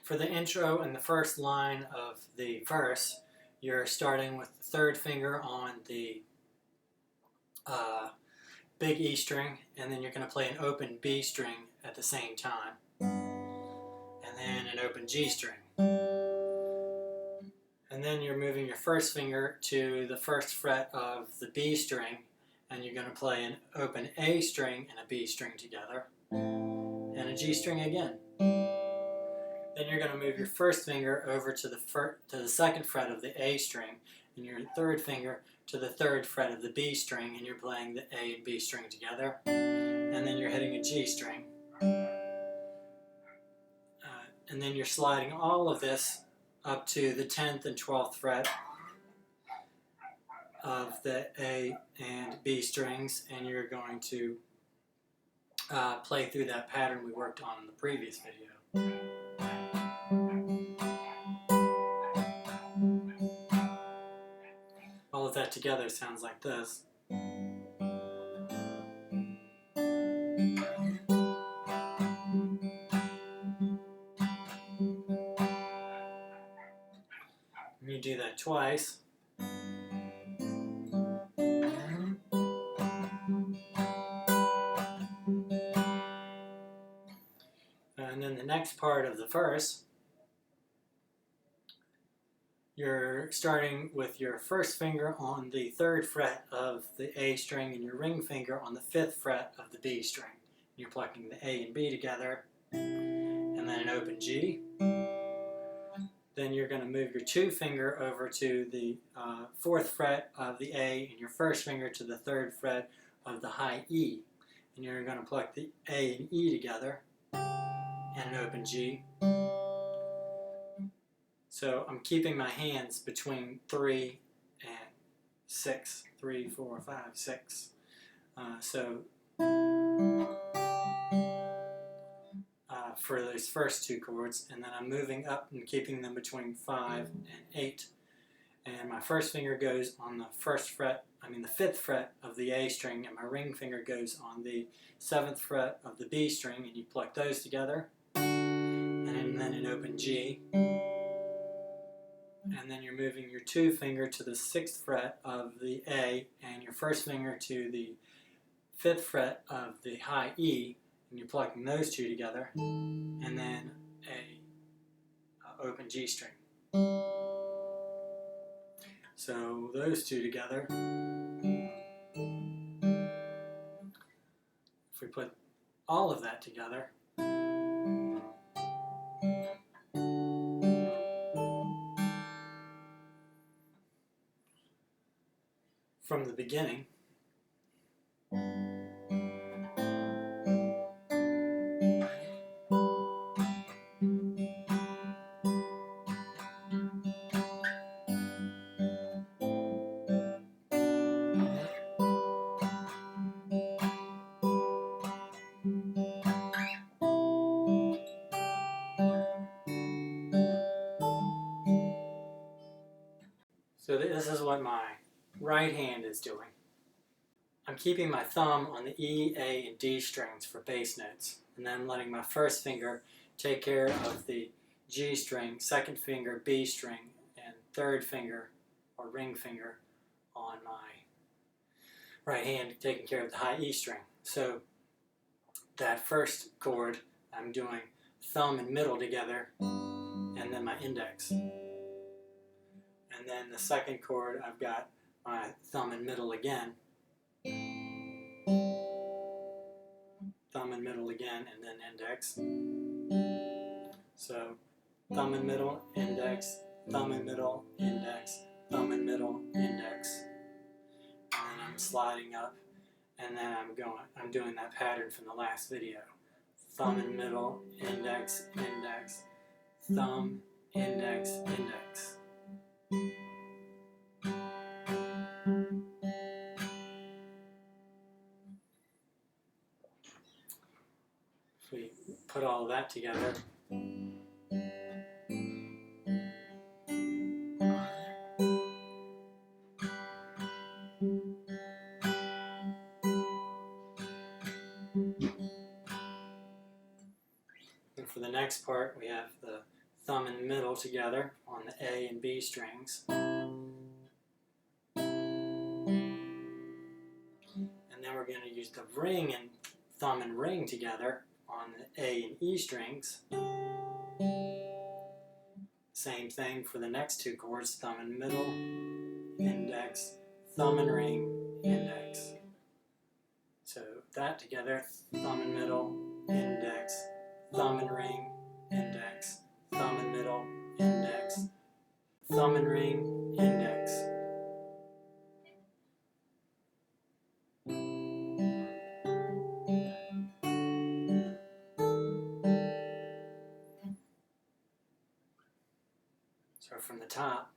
For the intro and the first line of the verse, you're starting with the third finger on the big E string, and then you're going to play an open B string at the same time, and then an open G string. And then you're moving your first finger to the first fret of the B string, and you're going to play an open A string and a B string together, and a G string again. Then you're going to move your first finger over to the second fret of the A string, and your third finger to the third fret of the B string, and you're playing the A and B string together. And then you're hitting a G string. And then you're sliding all of this up to the 10th and 12th fret of the A and B strings, and you're going to play through that pattern we worked on in the previous video. All of that together sounds like this. And you do that twice. And then the next part of the verse, you're starting with your first finger on the third fret of the A string and your ring finger on the 5th fret of the B string. You're plucking the A and B together, and then an open G. Then you're going to move your 2 finger over to the 4th fret of the A and your first finger to the 3rd fret of the high E. And you're going to pluck the A and E together, and an open G. So I'm keeping my hands between 3 and 6. 3, 4, 5, 6. For those first 2 chords, and then I'm moving up and keeping them between 5 and 8. And my first finger goes on the 5th fret of the A string, and my ring finger goes on the 7th fret of the B string, and you pluck those together, and then an open G. And then you're moving your 2 finger to the 6th fret of the A and your first finger to the 5th fret of the high E, and you're plucking those 2 together, and then a open G string. So those 2 together, if we put all of that together, from the beginning, so this is what my right hand is doing. I'm keeping my thumb on the E, A, and D strings for bass notes, and then I'm letting my first finger take care of the G string, second finger B string, and third finger or ring finger on my right hand taking care of the high E string. So that first chord, I'm doing thumb and middle together, and then my index. And then the second chord, I've got my thumb and middle again, thumb and middle again, and then index. So thumb and middle, index, thumb and middle, index, thumb and middle, index. And then I'm sliding up, and then I'm doing that pattern from the last video. Thumb and middle, index, index, thumb, index, index. If we put all that together, and for the next part we have the thumb and middle together on the A and B strings. And then we're going to use the ring and thumb and ring together on the A and E strings. Same thing for the next two chords, thumb and middle, index, thumb and ring, index. So that together, thumb and middle, index, thumb and ring, index, thumb and middle, index, thumb and ring, index. So from the top,